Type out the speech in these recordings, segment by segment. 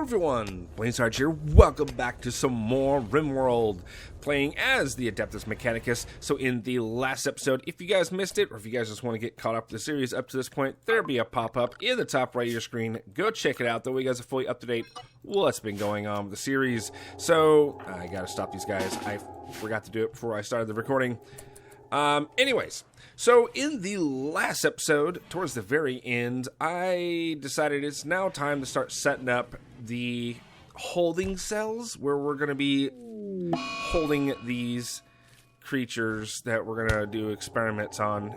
Hello everyone, Sarge here. Welcome back to some more Rimworld, playing as the Adeptus Mechanicus. So in the last episode, if you guys missed it, or if you guys just want to get caught up to the series up to this point, there'll be a pop-up in the top right of your screen. Go check it out, though you guys are fully up to date what's been going on with the series. So, I gotta stop these guys. I forgot to do it before I started the recording. Anyways, so in the last episode, towards the very end, I decided it's now time to start setting up the holding cells where we're going to be holding these creatures that we're going to do experiments on.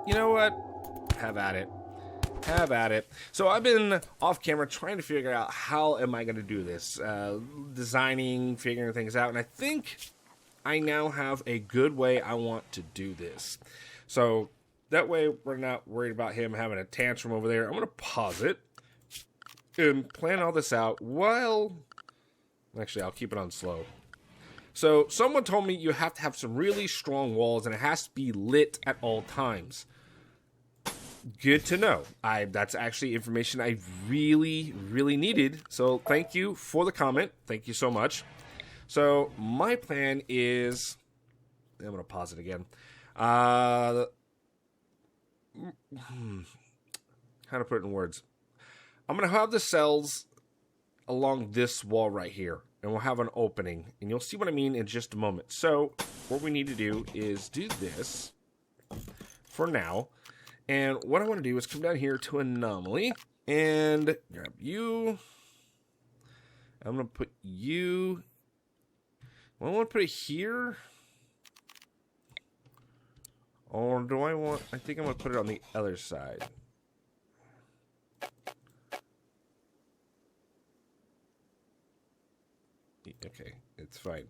You know what? Have at it. Have at it. So I've been off camera trying to figure out how am I going to do this. Designing, figuring things out, and I think I now have a good way I want to do this. So that way we're not worried about him having a tantrum over there. I'm going to pause it and plan all this out while... Actually, I'll keep it on slow. So someone told me you have to have some really strong walls and it has to be lit at all times. Good to know. That's actually information I really needed. So thank you for the comment. Thank you so much. So, my plan is... I'm going to pause it again. How to put it in words? I'm going to have the cells along this wall right here. And we'll have an opening. And you'll see what I mean in just a moment. So, what we need to do is do this for now. And what I want to do is come down here to Anomaly. And grab you. I'm going to put you... Well, I want to put it here. Or do I want... I think I'm going to put it on the other side. Okay, it's fine.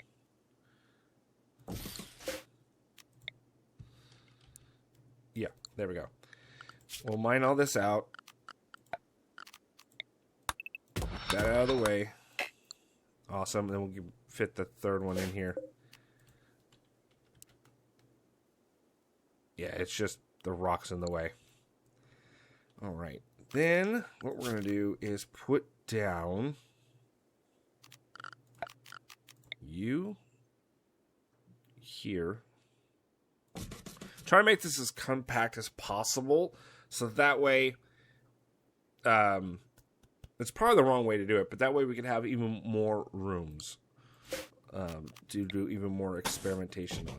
Yeah, there we go. We'll mine all this out. That out of the way. Awesome. Then we'll fit the third one in here. Yeah, it's just the rocks in the way. Alright. Then, what we're going to do is put down you here. Try to make this as compact as possible, so that way, it's probably the wrong way to do it, but that way we can have even more rooms to do even more experimentation on.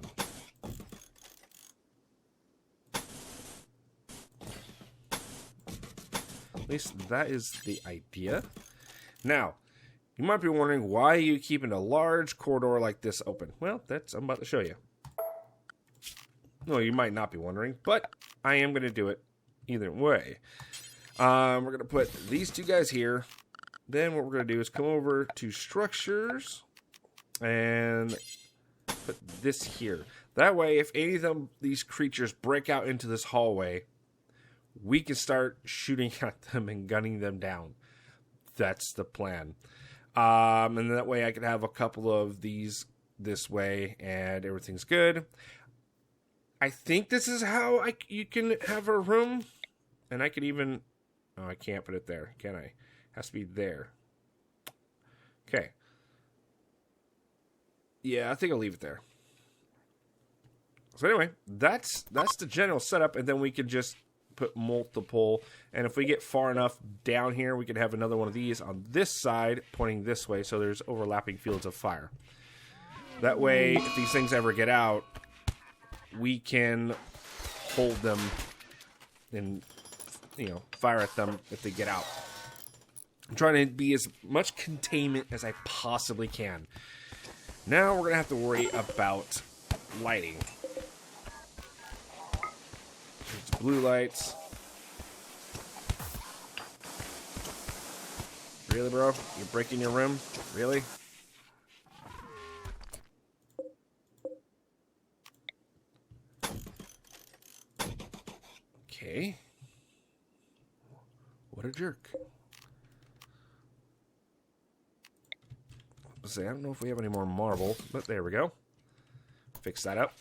At least that is the idea. Now, you might be wondering why are you keeping a large corridor like this open? Well, I'm about to show you. No, you might not be wondering, but I am going to do it either way. We're going to put these two guys here. Then what we're going to do is come over to structures and put this here. That way, if any of these creatures break out into this hallway, we can start shooting at them and gunning them down. That's the plan. And that way I can have a couple of these this way and everything's good. I think this is how you can have a room. And I could even... Oh, I can't put it there, can I? It has to be there. Okay. Yeah, I think I'll leave it there. So anyway, that's the general setup, and then we can just put multiple, and if we get far enough down here, we can have another one of these on this side, pointing this way, so there's overlapping fields of fire. That way, if these things ever get out, we can hold them and, fire at them if they get out. I'm trying to be as much containment as I possibly can. Now we're going to have to worry about lighting. There's blue lights. Really, bro? You're breaking your rim? Really? Okay. What a jerk. I don't know if we have any more marble, but there we go. Fix that up.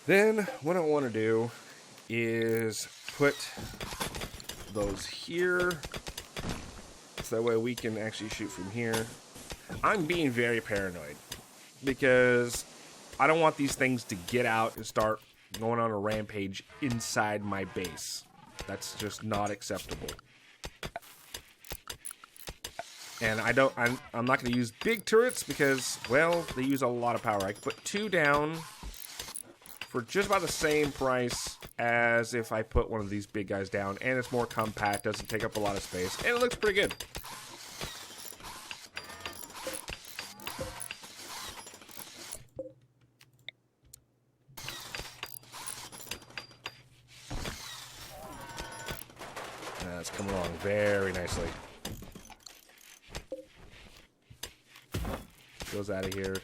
Then, what I want to do is put those here. so that way we can actually shoot from here. I'm being very paranoid because I don't want these things to get out and start going on a rampage inside my base. That's just not acceptable. And I'm not going to use big turrets because, well, they use a lot of power. I can put 2 down for just about the same price as if I put one of these big guys down. And it's more compact, doesn't take up a lot of space, and it looks pretty good. That's coming along very nicely. Goes out of here.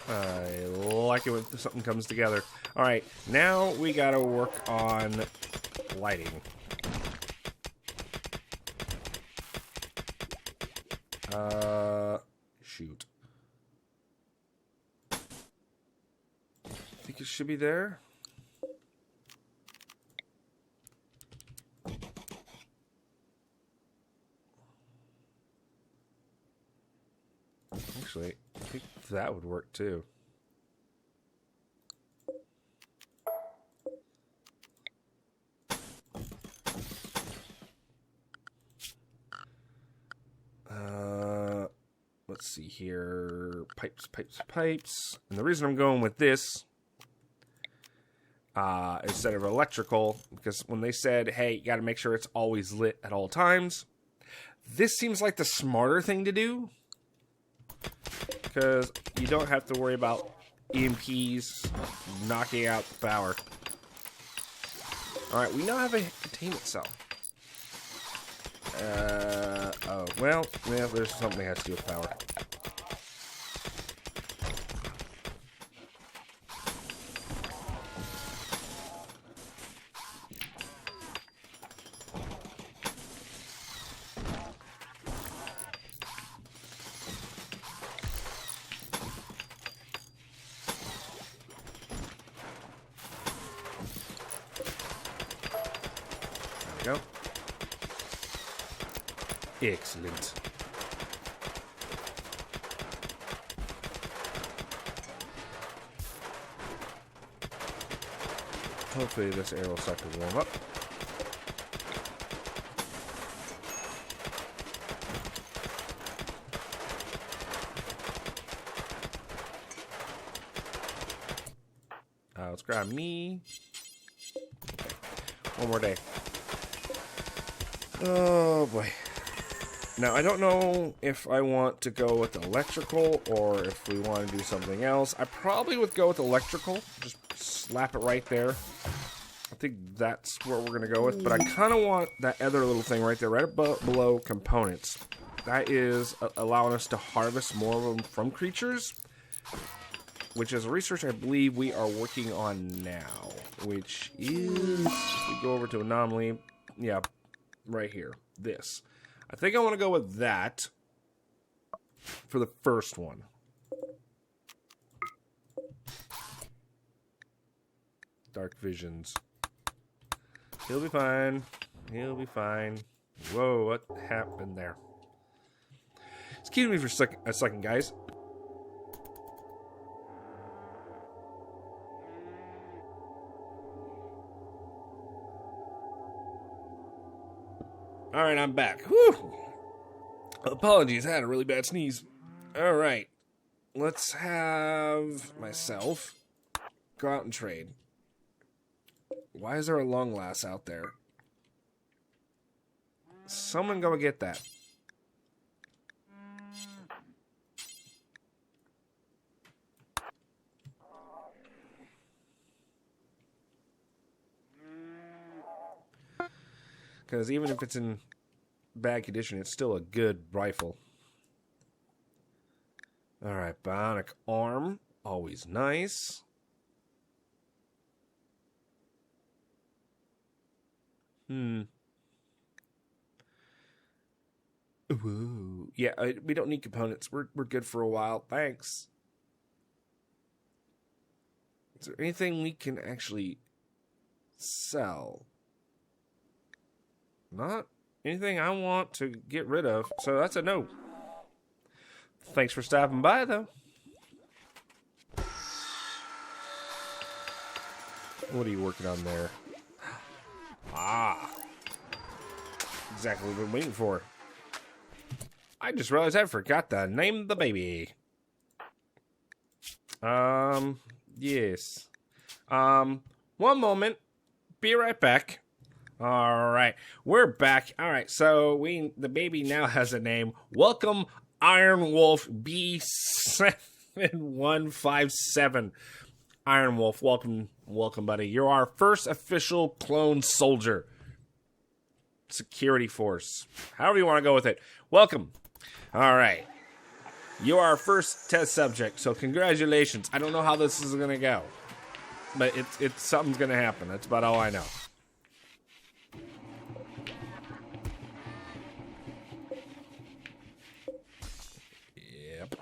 I like it when something comes together. Alright, now we gotta work on lighting. Shoot. I think it should be there. Actually, I think that would work too. Let's see here. Pipes. And the reason I'm going with this instead of electrical, because when they said, hey, you got to make sure it's always lit at all times, this seems like the smarter thing to do, because you don't have to worry about EMPs knocking out the power. Alright, we now have a containment cell. Oh, well, there's something that has to do with power. There we go. Excellent. Hopefully this air will start to warm up. Let's grab me. Okay. One more day. Oh boy. Now, I don't know if I want to go with electrical or if we want to do something else. I probably would go with electrical. Just slap it right there. I think that's what we're going to go with. But I kind of want that other little thing right there, right below components. That is allowing us to harvest more of them from creatures, which is a research I believe we are working on now. Which is, if we go over to anomaly, yeah, right here, this. I think I want to go with that for the first one. Dark visions. He'll be fine. He'll be fine. Whoa, what happened there? Excuse me for a second, guys. Alright, I'm back. Whew. Apologies, I had a really bad sneeze. Alright. Let's have myself go out and trade. Why is there a long last out there? Someone go get that. Because even if it's in bad condition, it's still a good rifle. Alright, bionic arm. Always nice. Ooh. Yeah, we don't need components. We're good for a while. Thanks. Is there anything we can actually sell? Not anything I want to get rid of, so that's a no. Thanks for stopping by, though. What are you working on there? Ah. Exactly what I've been waiting for. I just realized I forgot to name the baby. Yes. One moment. Be right back. All right. We're back. All right. So the baby now has a name. Welcome, Iron Wolf B7157. Iron Wolf, welcome, buddy. You're our first official clone soldier. Security force. However you want to go with it. Welcome. All right. You are our first test subject, so congratulations. I don't know how this is going to go, but it's something's going to happen. That's about all I know. Yep.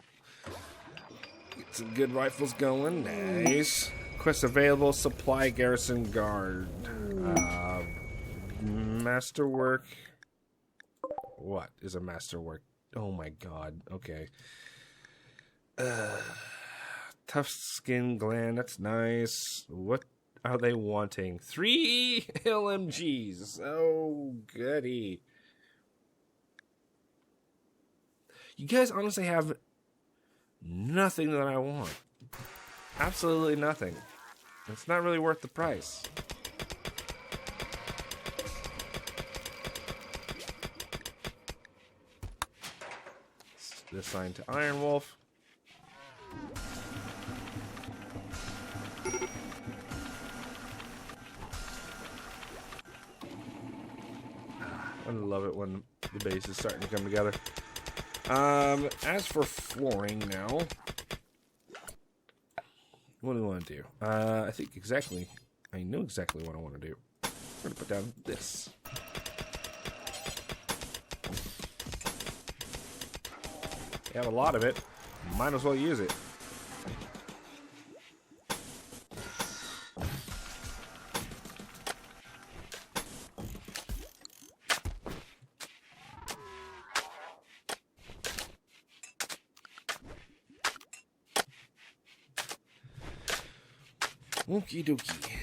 Get some good rifles going. Nice. Quest available. Supply garrison guard. Masterwork. What is a masterwork? Oh my god. Okay. Tough skin gland. That's nice. What are they wanting? 3 LMGs. Oh, goody. You guys honestly have nothing that I want. Absolutely nothing. It's not really worth the price. Assigned to Iron Wolf. I love it when the base is starting to come together. As for flooring now, what do we want to do? I think exactly. I know exactly what I want to do. I'm going to put down this. You have a lot of it. Might as well use it. Okie dokie.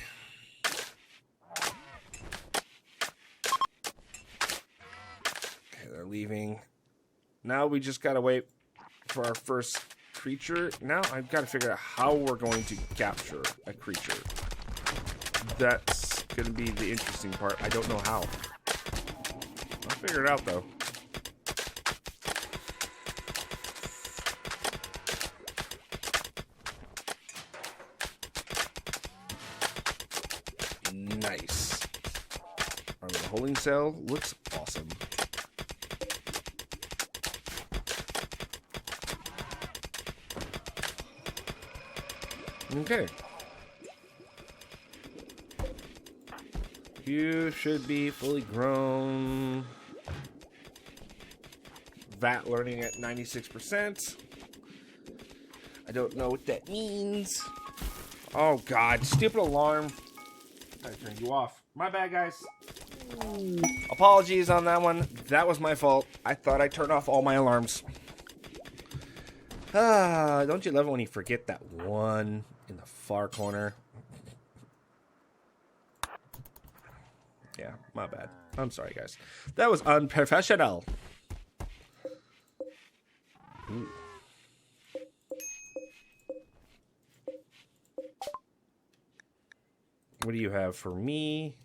Okay, they're leaving. Now we just gotta wait for our first creature. Now I've got to figure out how we're going to capture a creature. That's going to be the interesting part. I don't know how. I'll figure it out, though. Nice. Our little holding cell looks awesome. Okay. You should be fully grown. VAT learning at 96%. I don't know what that means. Oh god, stupid alarm. I turned you off. My bad, guys. Apologies on that one. That was my fault. I thought I turned off all my alarms. Don't you love it when you forget that one in the far corner? Yeah, my bad. I'm sorry, guys. That was unprofessional. Ooh. What do you have for me?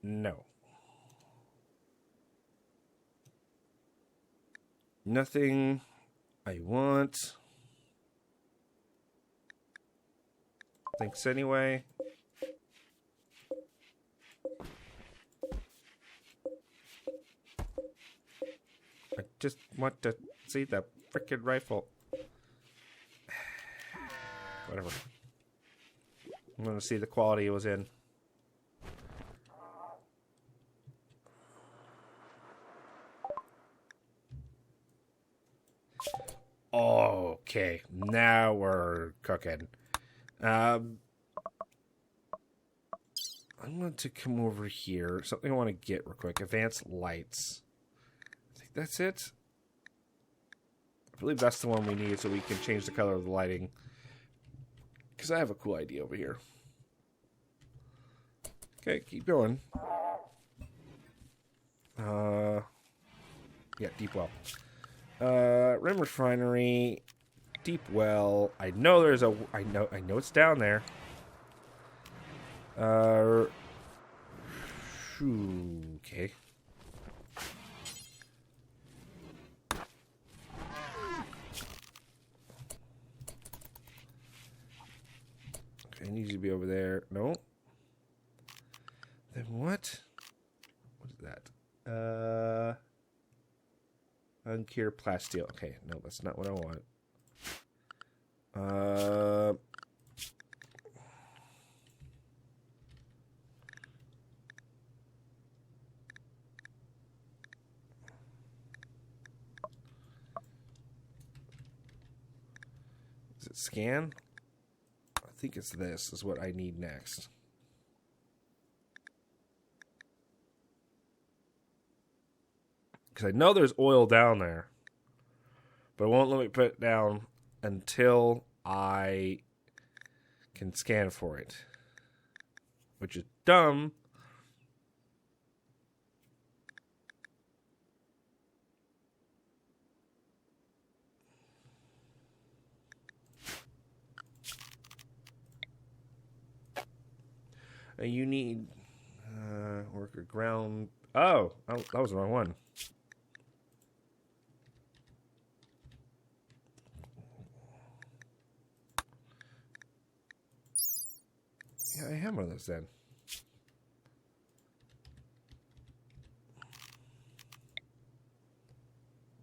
No. Nothing I want. Thanks anyway. I just want to see the frickin' rifle. Whatever. I'm gonna see the quality it was in. Okay, now we're cooking. I'm going to come over here. Something I want to get real quick. Advanced lights. I think that's it. I believe that's the one we need so we can change the color of the lighting. Because I have a cool idea over here. Okay, keep going. Yeah, deep well. Rim refinery, deep well. I know there's a. I know it's down there. Okay. Okay, it needs to be over there. No. Then what? What is that? Ungorr plasteel. Okay, no, that's not what I want. Is it scan? I think it's this is what I need next. Because I know there's oil down there. But it won't let me put it down until I can scan for it. Which is dumb. You need worker ground. Oh, that was the wrong one. Yeah, I have one of those then.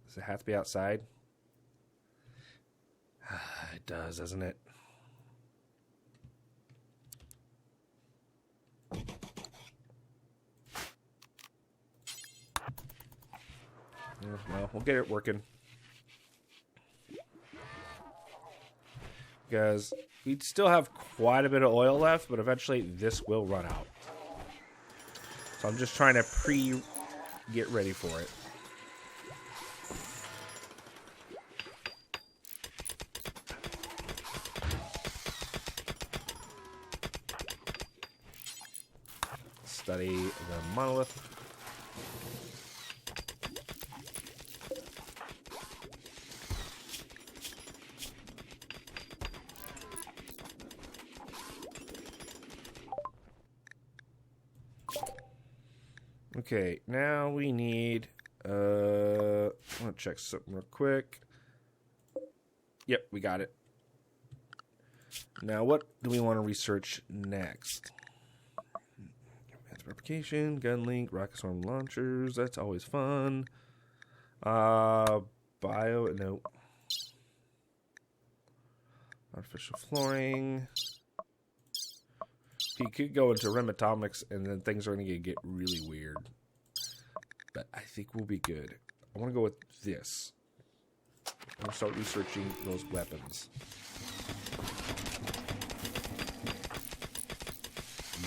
Does it have to be outside? It does, doesn't it? Well, we'll get it working. Because we still have quite a bit of oil left, but eventually this will run out. So I'm just trying to get ready for it. Study the monolith. Okay, now we need, I want to check something real quick. Yep, we got it. Now, what do we want to research next? Advanced replication, gun link, rocket swarm launchers, that's always fun. Bio, no. Artificial flooring. You could go into rim atomics, and then things are going to get really weird. But I think we'll be good. I want to go with this. I'm going to start researching those weapons.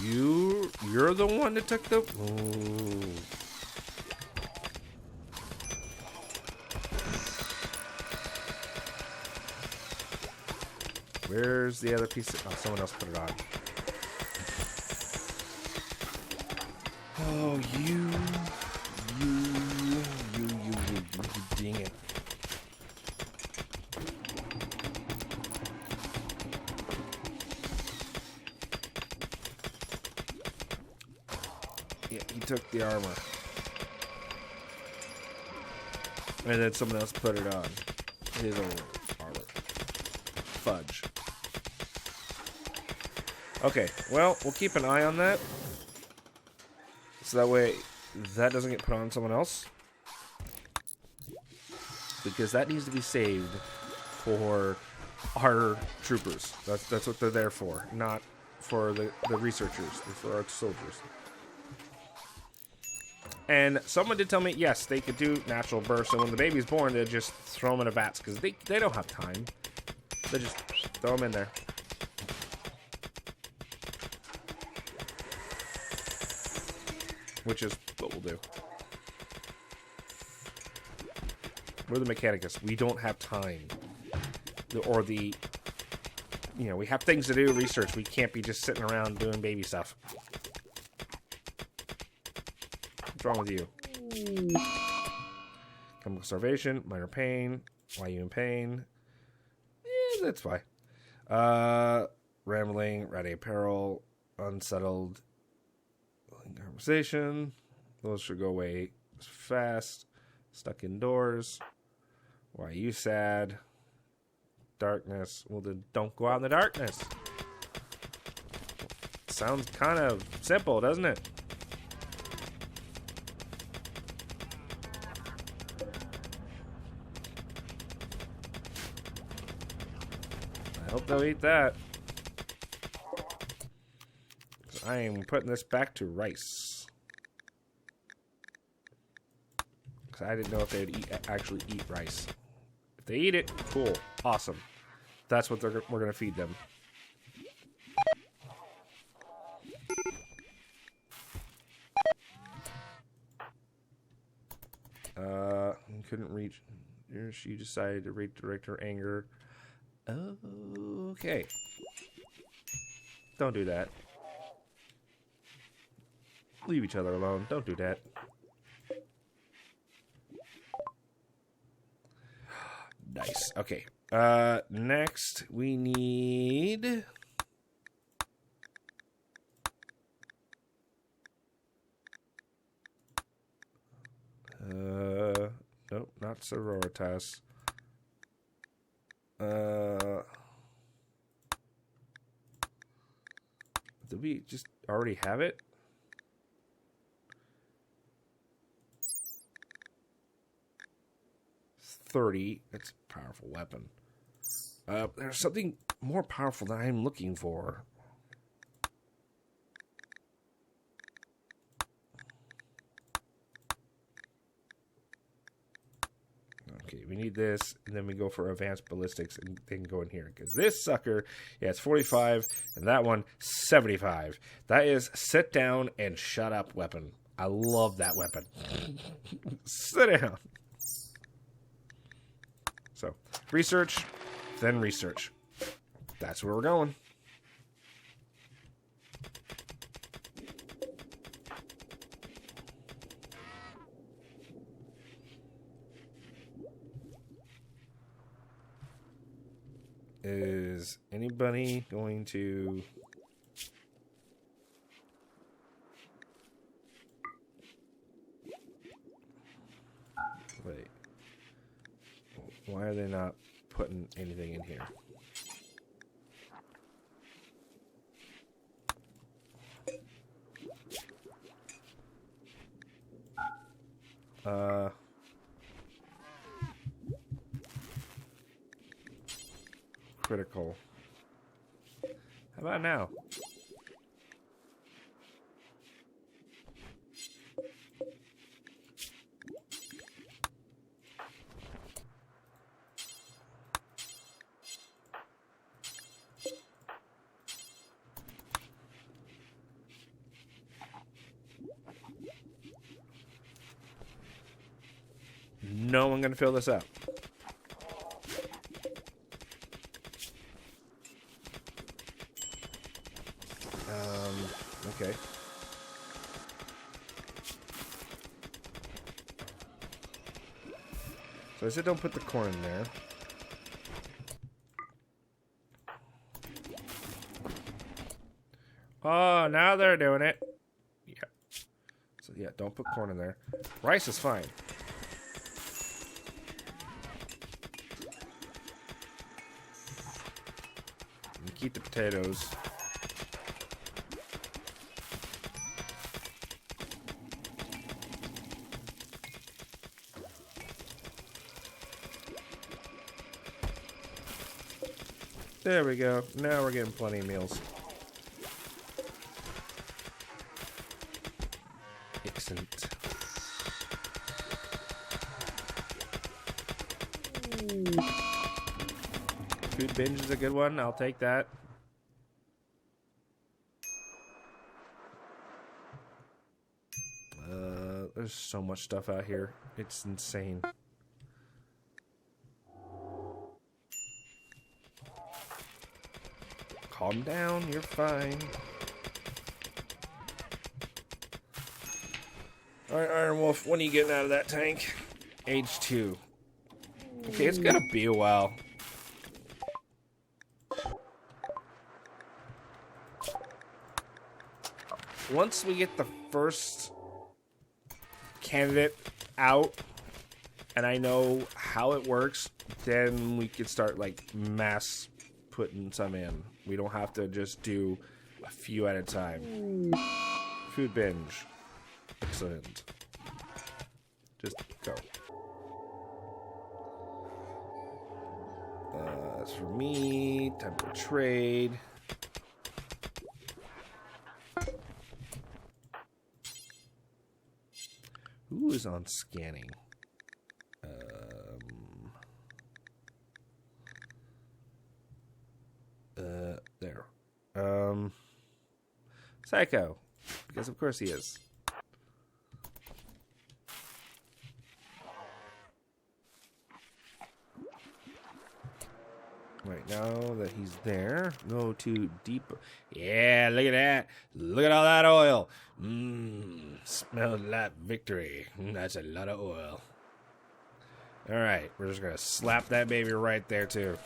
You're the one that took the... Ooh. Where's the other piece? Oh, someone else put it on. Oh, you dang it. Yeah, he took the armor. And then someone else put it on. His old armor. Fudge. Okay, well, we'll keep an eye on that. So that way, that doesn't get put on someone else. Because that needs to be saved for our troopers. That's what they're there for. Not for the researchers. They're for our soldiers. And someone did tell me, yes, they could do natural births. And when the baby's born, they just throw them in a vats. Because they don't have time. So just throw them in there. Which is what we'll do. We're the Mechanicus. We don't have time. You know, we have things to do, research. We can't be just sitting around doing baby stuff. What's wrong with you? Chemical starvation, minor pain. Why are you in pain? Yeah, that's fine. Rambling, ratty apparel, unsettled conversation. Those should go away fast. Stuck indoors. Why are you sad? Darkness. Well, then don't go out in the darkness. Sounds kind of simple, doesn't it? I hope they'll eat that. I am putting this back to rice. Because I didn't know if they would actually eat rice. If they eat it, cool. Awesome. That's what we're going to feed them. Couldn't reach. She decided to redirect her anger. Okay. Don't do that. Leave each other alone. Don't do that. Nice. Okay. Next we need nope, not sororitas. Did we just already have it? .30. That's a powerful weapon. There's something more powerful that I'm looking for. Okay, we need this, and then we go for advanced ballistics, and they can go in here. Because this sucker, yeah, it's 45, and that one, 75. That is sit down and shut up weapon. I love that weapon. Sit down. So, research, then research. That's where we're going. Is anybody going to... Wait. Why are they not putting anything in here? Critical. How about now? No one gonna fill this up. Okay. So I said don't put the corn in there. Oh, now they're doing it. Yeah. So yeah, don't put corn in there. Rice is fine. And keep the potatoes. There we go. Now we're getting plenty of meals. Excellent. Food binge is a good one. I'll take that. There's so much stuff out here. It's insane. Calm down. You're fine. Alright, Iron Wolf, when are you getting out of that tank? Age 2. Okay, it's gonna be a while. Once we get the first candidate out, and I know how it works, then we can start, like, mass putting some in. We don't have to just do a few at a time. Food binge. Excellent. Just go. That's for me. Time for trade. Who is on scanning? There. Psycho. Because of course he is. Right, now that he's there, go to deep. Yeah, look at that. Look at all that oil. Smells like victory. That's a lot of oil. All right, we're just going to slap that baby right there, too.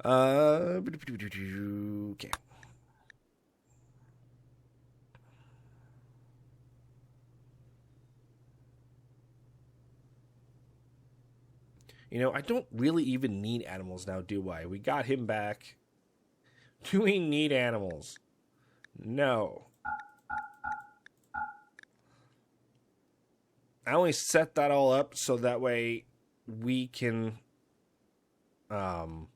Okay. You know, I don't really even need animals now, do I? We got him back. Do we need animals? No. I only set that all up so that way we can, so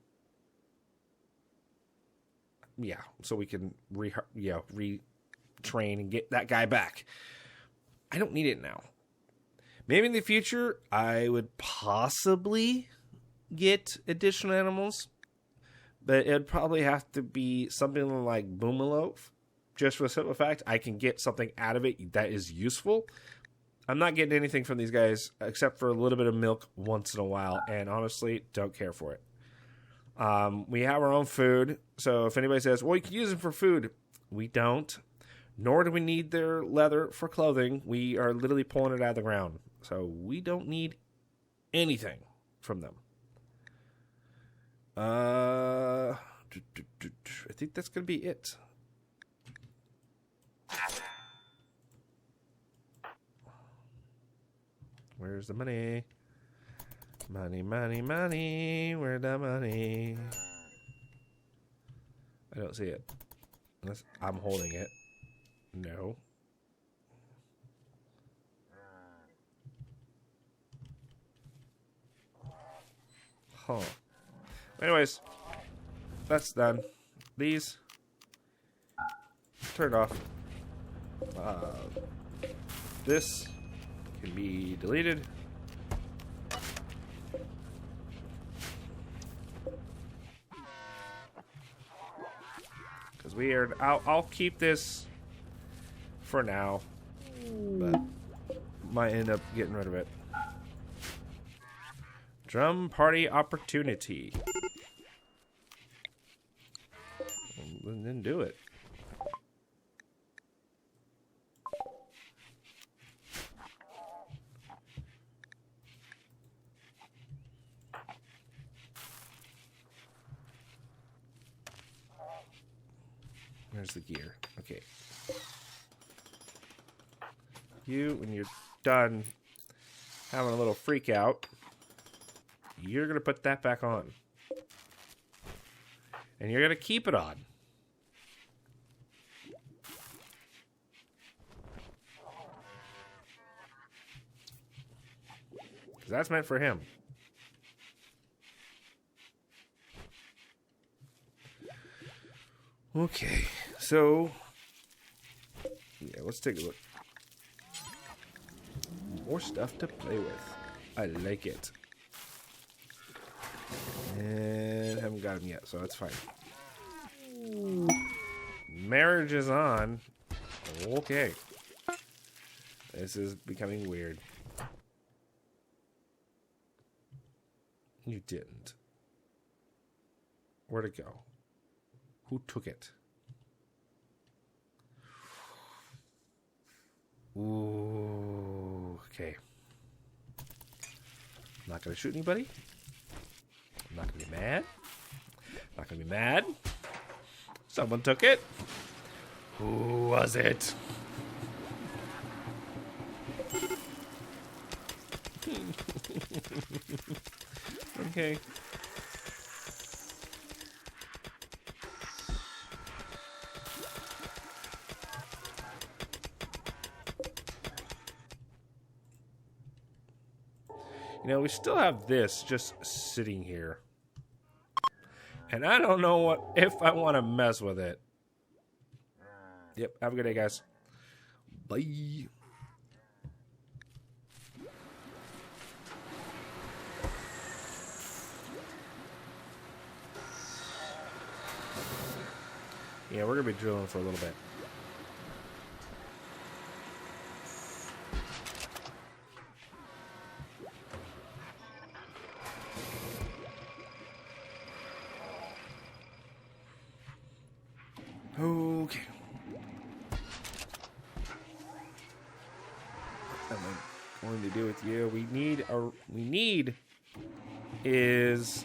we can retrain and get that guy back. I don't need it now. Maybe in the future, I would possibly get additional animals, but it'd probably have to be something like Boomalove, just for the simple fact I can get something out of it that is useful. I'm not getting anything from these guys except for a little bit of milk once in a while, and honestly, don't care for it. We have our own food, so if anybody says, well, you can use them for food, we don't. Nor do we need their leather for clothing. We are literally pulling it out of the ground. So we don't need anything from them. I think that's going to be it. Where's the money? Money, money, money. Where's the money? I don't see it. Unless I'm holding it. No. Huh. Anyways, that's done. These turned off. This can be deleted. Because we are. I'll keep this for now, but might end up getting rid of it. Drum party opportunity. And then do it. Where's the gear? Okay. You, when you're done having a little freak out, you're going to put that back on. And you're going to keep it on. Because that's meant for him. Okay, so yeah, let's take a look. More stuff to play with. I like it. And haven't got him yet, so that's fine. Marriage is on. Okay. This is becoming weird. You didn't. Where'd it go? Who took it? Ooh, okay. I'm not gonna shoot anybody. I'm not gonna be mad. Not gonna be mad. Someone took it. Who was it? Okay. You know, we still have this just sitting here. And I don't know if I want to mess with it. Yep, have a good day, guys. Bye. Yeah, we're going to be drilling for a little bit. Okay. What am I going to do with you? We need is,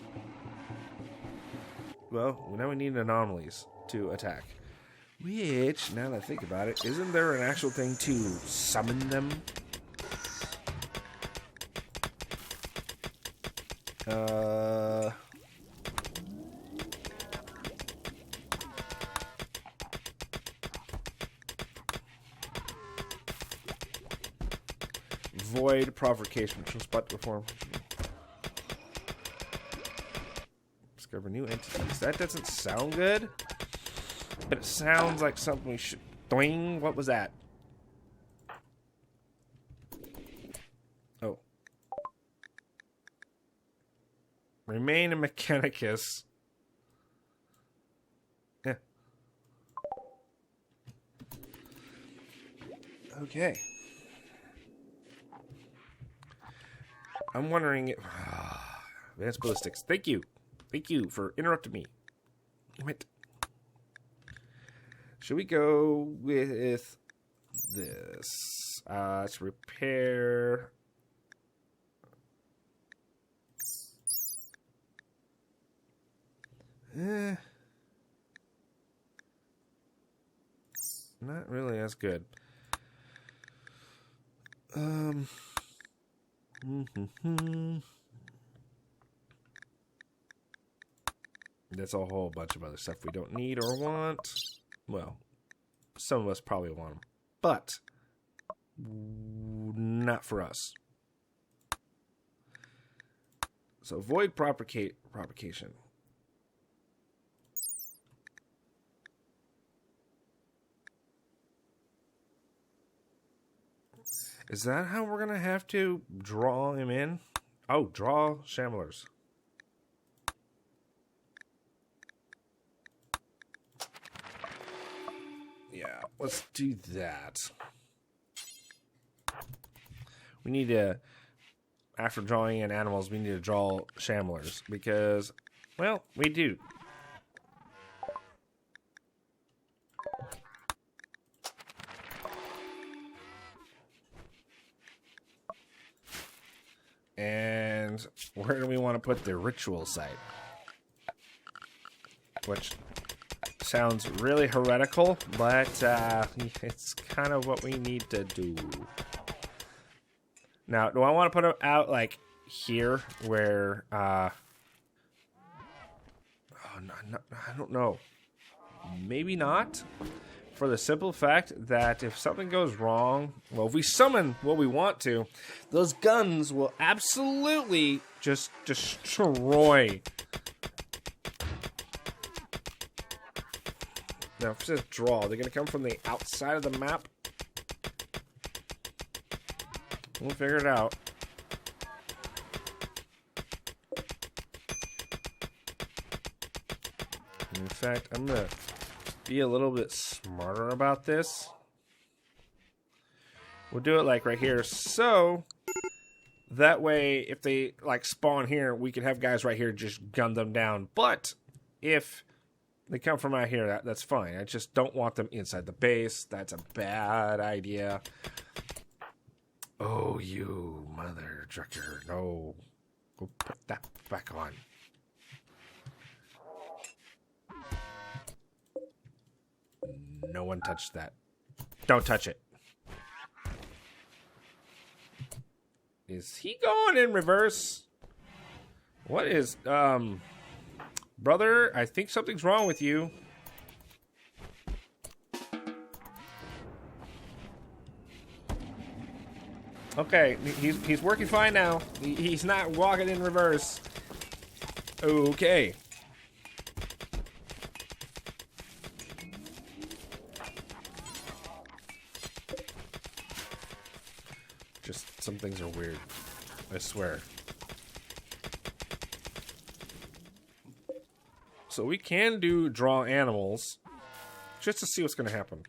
well, now we need anomalies to attack. Which, now that I think about it, isn't there an actual thing to summon them? Void provocation. Spot perform. Discover new entities. That doesn't sound good, but it sounds like something we should. Doing. What was that? Oh. Remain a Mechanicus. Yeah. Okay. I'm wondering if... Advanced ballistics. Thank you. Thank you for interrupting me. Damn it. Should we go with this? Let's repair... Not really as good. That's a whole bunch of other stuff we don't need or want. Well, some of us probably want them, but not for us. So void propagation. Is that how we're going to have to draw him in? Oh, draw Shamblers. Yeah, let's do that. We need to, after drawing in animals, we need to draw Shamblers because, well, we do. And where do we want to put the ritual site? Which sounds really heretical, but it's kind of what we need to do. Now, do I want to put it out like here where... oh, no, I don't know. Maybe not. For the simple fact that if something goes wrong, well, if we summon what we want to, those guns will absolutely just destroy. Now, if it says draw, they're going to come from the outside of the map. We'll figure it out. In fact, I'm going to be a little bit smarter about this. We'll do it like right here. So that way, if they like spawn here, we can have guys right here just gun them down. But if they come from out here, that's fine. I just don't want them inside the base. That's a bad idea. Oh, you mother trucker. No. Go put that back on. No one touched that. Don't touch it. Is he going in reverse? What is, brother, I think something's wrong with you. Okay, he's working fine now. He's not walking in reverse. Okay. Just some things are weird. I swear. So we can do draw animals just to see what's going to happen.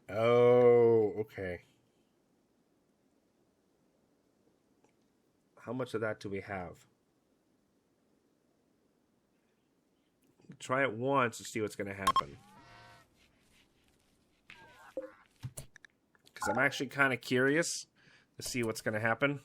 Oh, okay. How much of that do we have? Try it once to see what's going to happen. Because I'm actually kind of curious to see what's going to happen.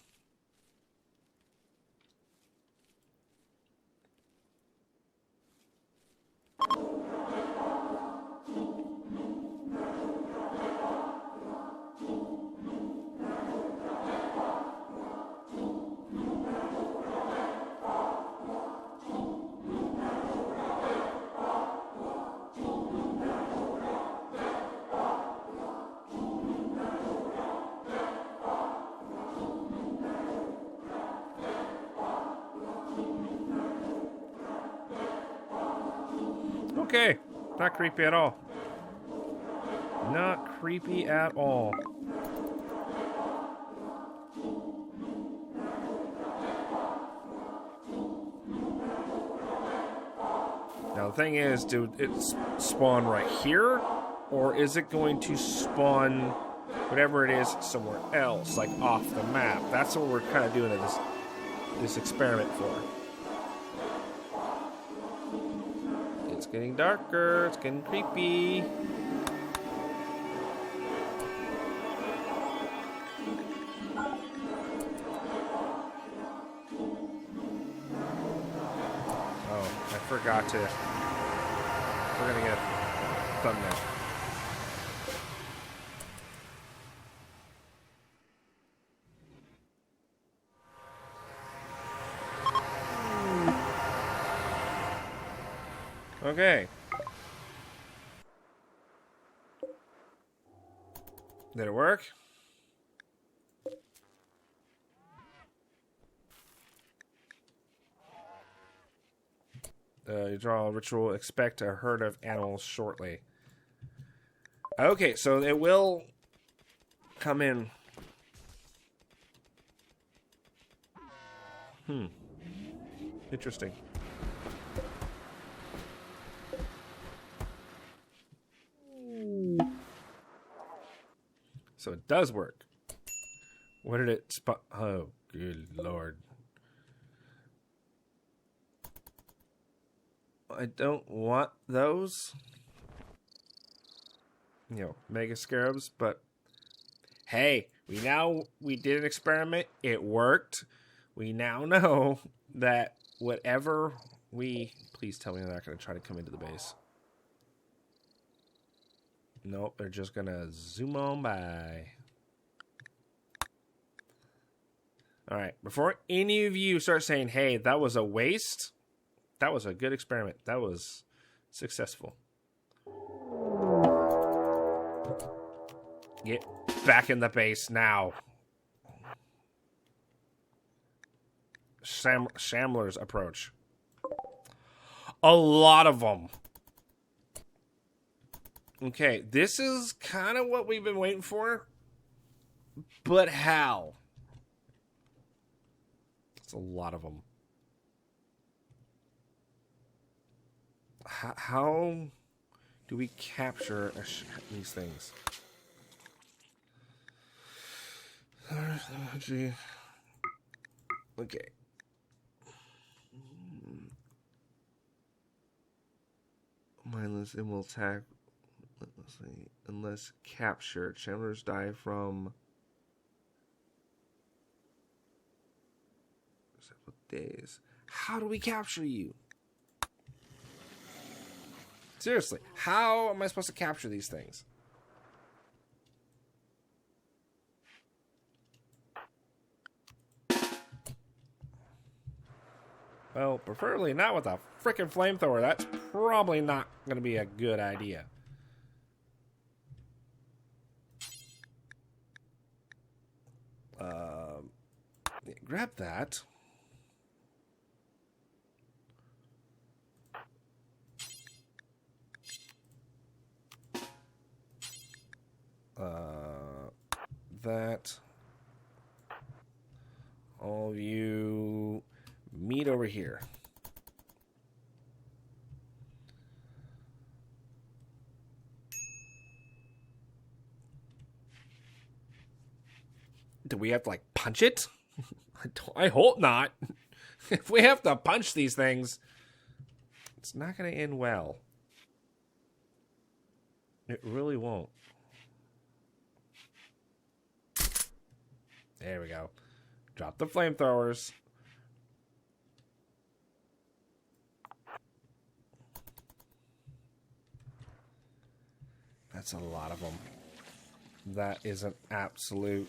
Okay, not creepy at all. Not creepy at all. Now the thing is, do it spawn right here? Or is it going to spawn whatever it is somewhere else, like off the map? That's what we're kind of doing this experiment for. It's getting darker, it's getting creepy. Oh, I forgot to... We're gonna get a thumbnail. Okay. Did it work? You draw a ritual, expect a herd of animals shortly. Okay, so it will come in. Interesting. So it does work. What did it spot? Oh, good lord. I don't want those. You know, mega scarabs, but hey, we did an experiment. It worked. We now know that whatever we... Please tell me they're not going to try to come into the base. Nope, they're just going to zoom on by. Alright, before any of you start saying, hey, that was a waste, that was a good experiment. That was Successful. Get back in the base now. Shambler's approach. A lot of them. Okay, this is kind of what we've been waiting for. But how? It's a lot of them. How do we capture these things? Okay. Mindless and will attack. Let's see. Unless captured. Chandlers die from several days. How do we capture you? Seriously, how am I supposed to capture these things? Well, preferably not with a frickin' flamethrower. That's probably not going to be a good idea. Grab that. That. All of you meet over here. Do we have to, like, punch it? I hope not. If we have to punch these things, it's not going to end well. It really won't. There we go. Drop the flamethrowers. That's a lot of them. That is an absolute...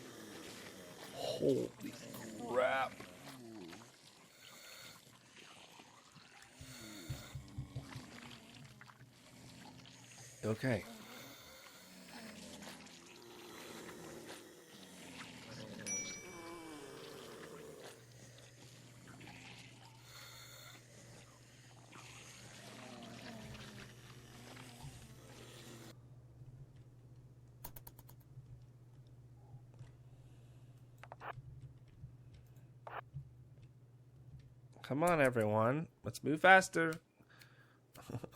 Holy crap. Okay. Come on, everyone. Let's move faster.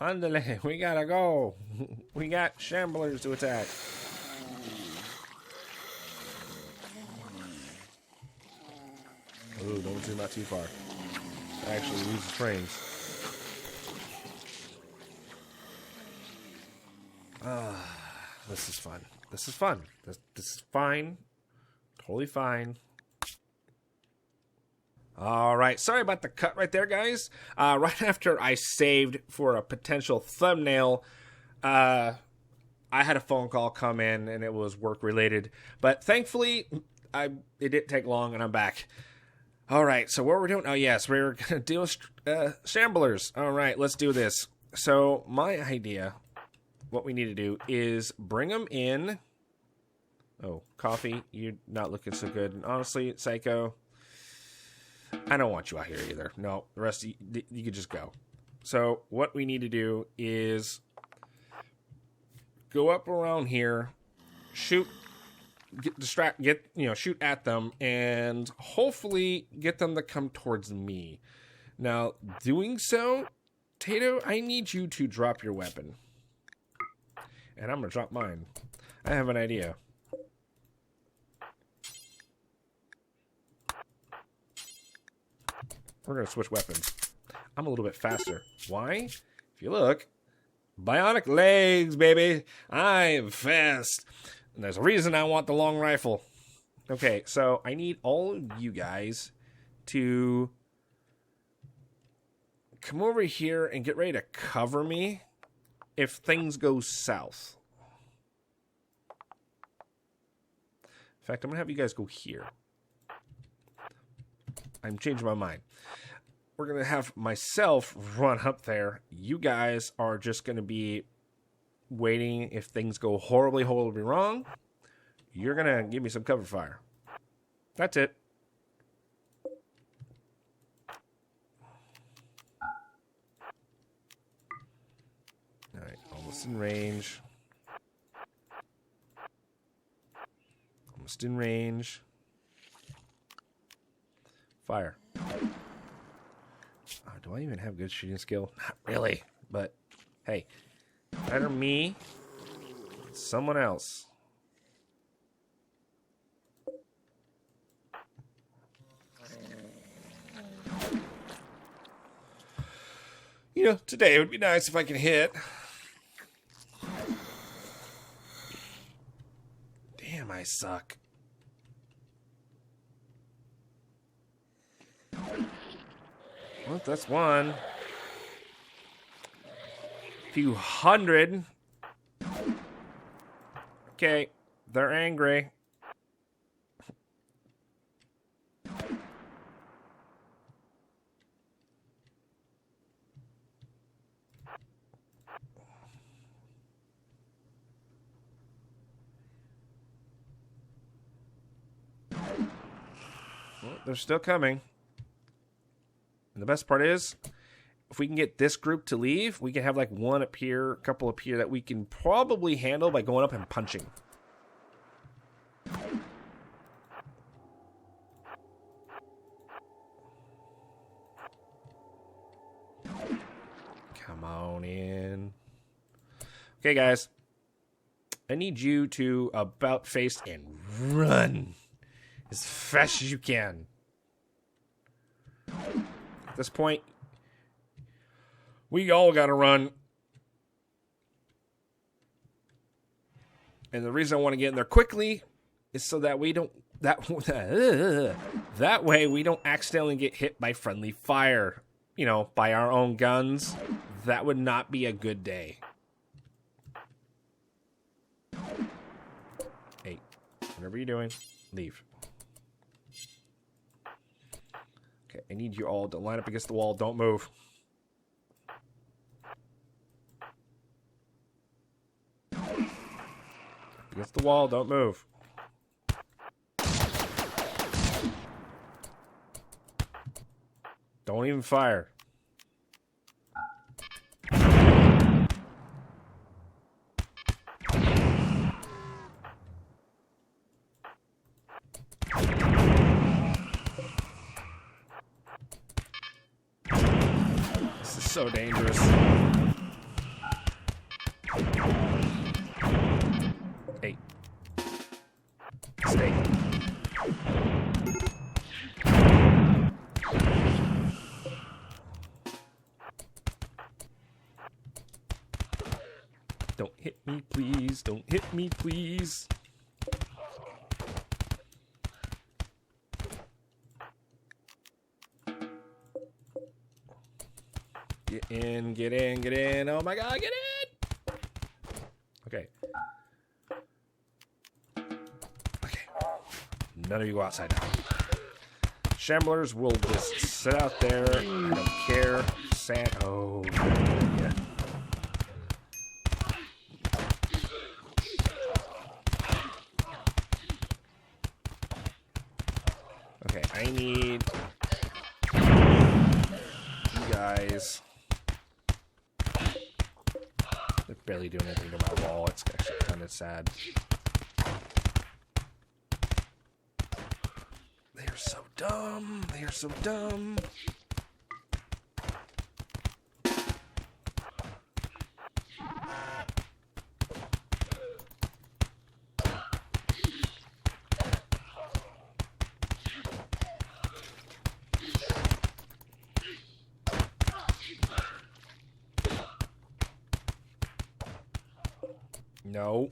Andale, we gotta go. We got shamblers to attack. Ooh, don't zoom out too far. Actually loses frames. This is fun. This is fun. This is fine. Totally fine. All right, sorry about the cut right there, guys. Right after I saved for a potential thumbnail, I had a phone call come in, and it was work-related. But thankfully, it didn't take long, and I'm back. All right, so what we're doing... Oh, yes, we're going to deal with shamblers. All right, let's do this. So my idea, what we need to do is bring them in. Oh, coffee, you're not looking so good. And honestly, Psycho... I don't want you out here either. No, the rest of you could just go. So what we need to do is go up around here, shoot, shoot at them, and hopefully get them to come towards me. Now, doing so, Tato, I need you to drop your weapon. And I'm going to drop mine. I have an idea. We're going to switch weapons. I'm a little bit faster. Why? If you look, bionic legs, baby. I'm fast. And there's a reason I want the long rifle. Okay, so I need all of you guys to come over here and get ready to cover me if things go south. In fact, I'm going to have you guys go here. I'm changing my mind. we're going to have myself run up there. You guys are just going to be waiting. If things go horribly, horribly wrong, you're going to give me some cover fire. That's it. All right, almost in range. Almost in range. Fire. Oh, do I even have good shooting skill? Not really, but hey, better me than someone else. You know, today it would be nice if I could hit. Damn, I suck. Well, that's one. Few hundred. Okay, they're angry. Well, they're still coming. And the best part is, if we can get this group to leave, we can have like one up here, a couple up here that we can probably handle by going up and punching. Come on in. Okay, guys. I need you to about face and run as fast as you can. At this point, we all gotta run. And the reason I want to get in there quickly is so that we don't that way we don't accidentally get hit by friendly fire. You know, by our own guns. That would not be a good day. Hey, whatever you're doing, leave. Okay, I need you all to line up against the wall. Don't move. Against the wall, don't move. Don't even fire. This is so dangerous. Hey. Stay. Don't hit me, please. Don't hit me, please. Get in, get in, get in. Oh my god, get in! Okay. Okay. None of you go outside now. Shamblers will just sit out there. I don't care. Sand. Oh, yeah. Okay, I need you guys. They're barely doing anything to my wall. It's actually kind of sad. They are so dumb. They are so dumb. No.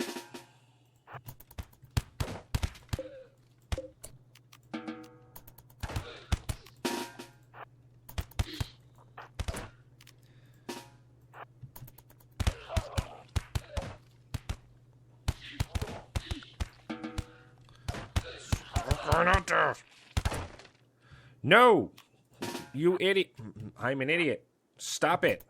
Stop going out there. No. You idiot. I'm an idiot. Stop it.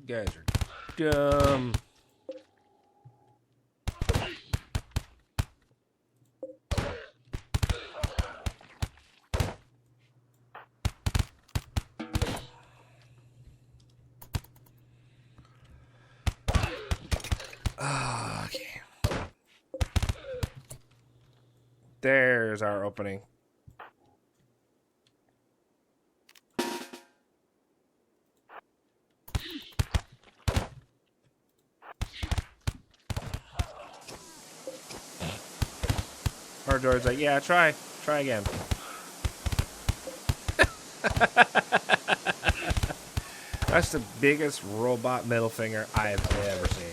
You guys are dumb. Okay. There's our opening. Our door's like, yeah, try again. That's the biggest robot middle finger I've ever seen.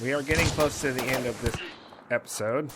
We are getting close to the end of this episode.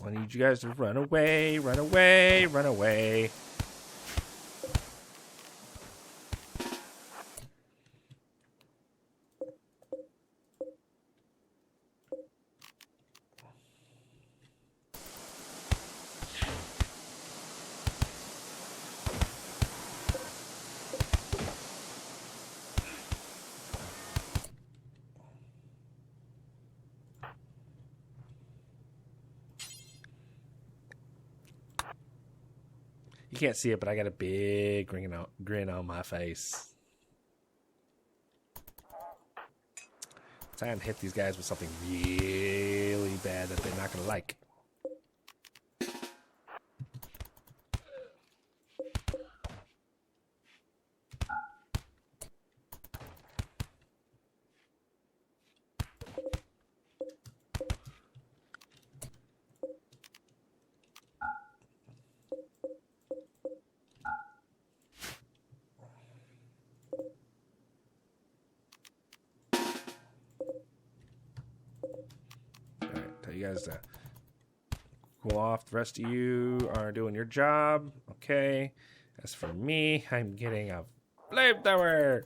I need you guys to run away, run away, run away. You can't see it, but I got a big grin on my face. Time to hit these guys with something really bad that they're not going to like. You guys cool off. The rest of you are doing your job. Okay. As for me, I'm getting a flamethrower.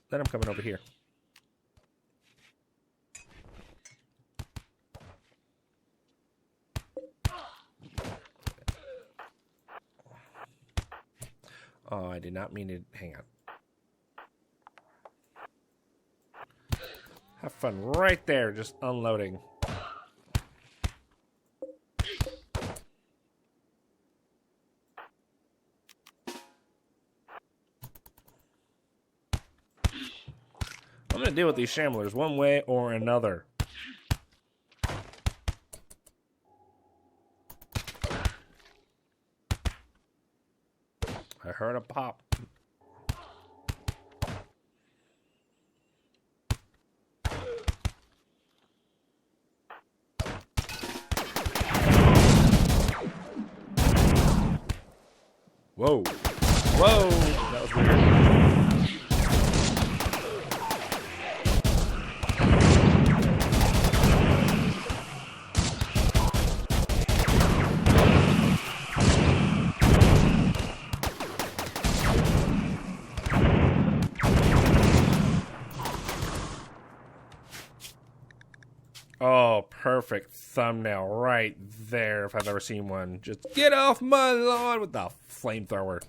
Then I'm coming over here. Oh, I did not mean to. Hang on. Have fun right there, just unloading. I'm gonna deal with these shamblers one way or another. I heard a pop. Whoa. Whoa! That was weird. Oh, perfect thumbnail right there if I've ever seen one. Just get off my lawn with the flamethrower.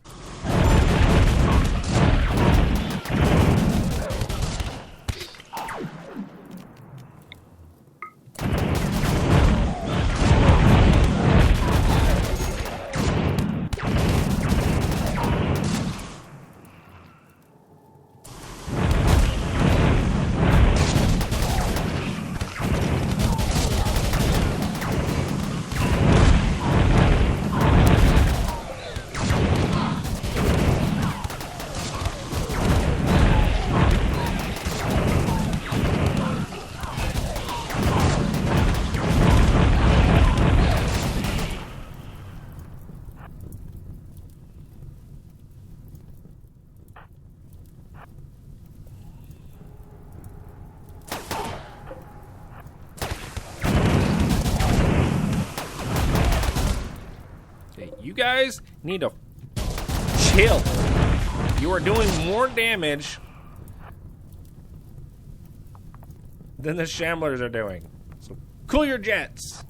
You guys need to chill. You are doing more damage than the shamblers are doing. So cool your jets.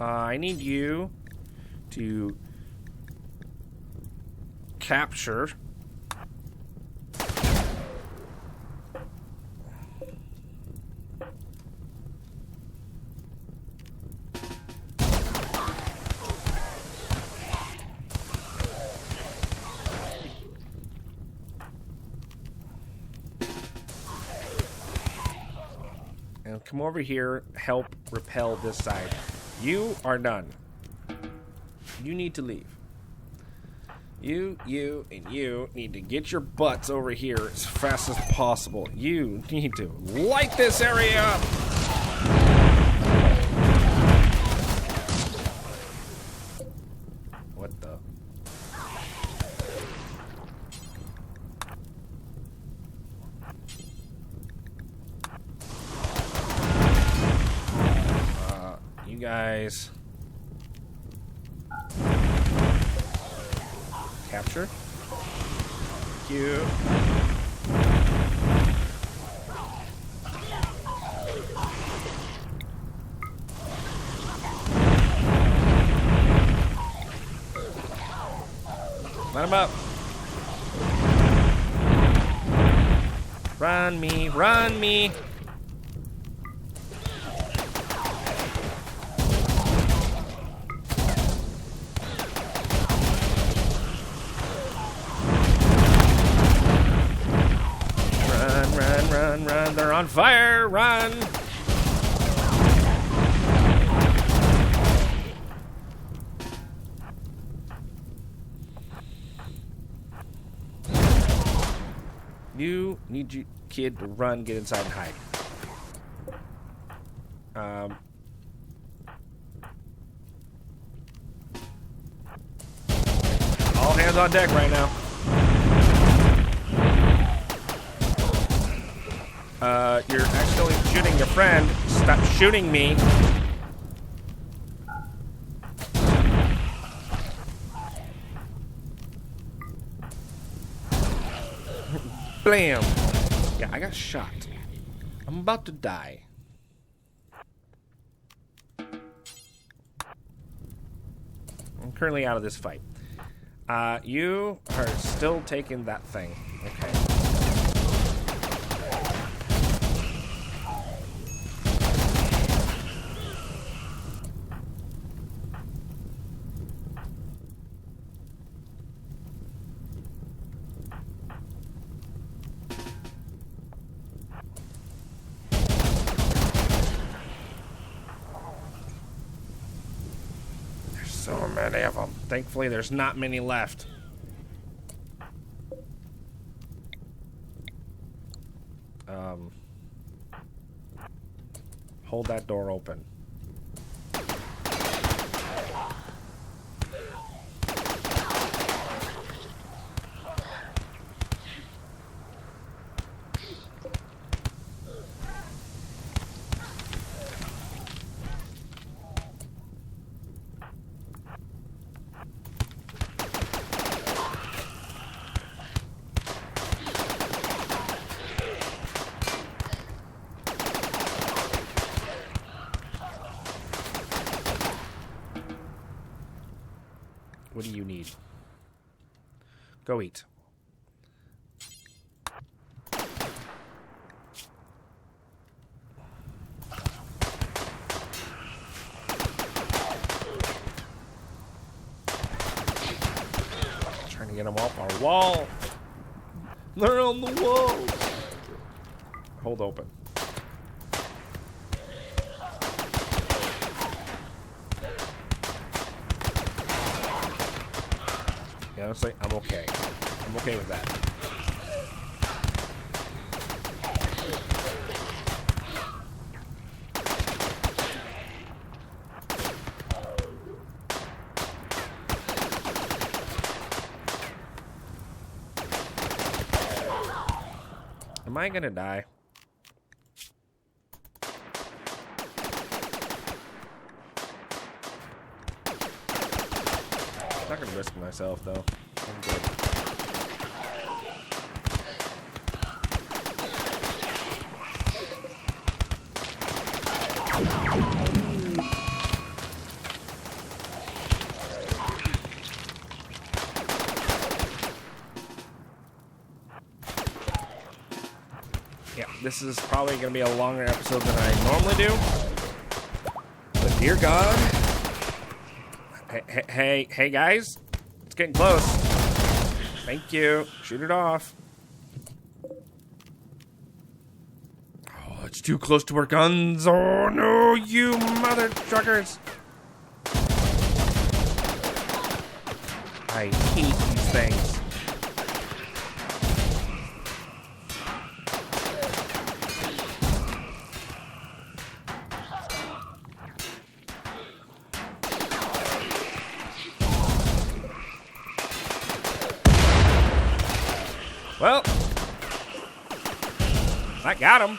I need you to capture and come over here, help repel this side. You are done. You need to leave. You, and you need to get your butts over here as fast as possible. You need to light this area up. What the? You guys. Capture. Thank you. Let him up. Run me, run me. Run, they're on fire, run! You need your kid to run, get inside and hide. hands on deck right now. You're accidentally shooting your friend. Stop shooting me. Blam! Yeah, I got shot. I'm about to die. I'm currently out of this fight. You are still taking that thing. Okay. So many of them. Thankfully, there's not many left. Hold that door open. What do you need? Go eat. Trying to get them off our wall. They're on the wall. Hold open. Honestly, I'm okay. I'm okay with that. Am I gonna die? I'm not gonna risk myself though. I'm good. Yeah, this is probably gonna be a longer episode than I normally do. But dear God. Hey guys, it's getting close. Thank you. Shoot it off. Oh, it's too close to our guns. Oh no, you mother truckers. I hate these things. Well, I got him.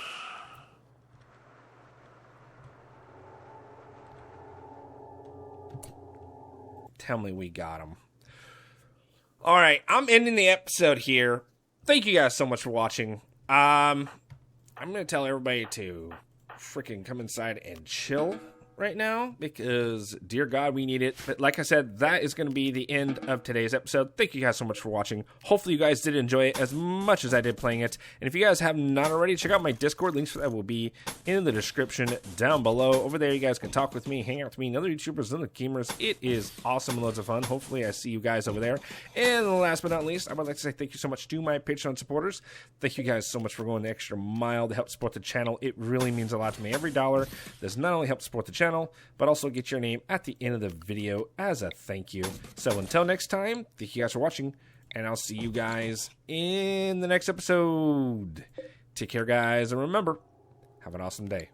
Tell me we got him. All right, I'm ending the episode here. Thank you guys so much for watching. I'm going to tell everybody to freaking come inside and chill right now because, dear God, we need it. But like I said, that is going to be the end of today's episode. Thank you guys so much for watching. Hopefully you guys did enjoy it as much as I did playing it. And if you guys have not already, check out my Discord. Links for that will be in the description down below. Over there, you guys can talk with me, hang out with me, and other YouTubers and the gamers. It is awesome and loads of fun. Hopefully I see you guys over there. And last but not least, I would like to say thank you so much to my Patreon supporters. Thank you guys so much for going the extra mile to help support the channel. It really means a lot to me. Every dollar does not only help support the channel, but also get your name at the end of the video as a thank you. So until next time, thank you guys for watching, and I'll see you guys in the next episode. Take care, guys, and remember, have an awesome day.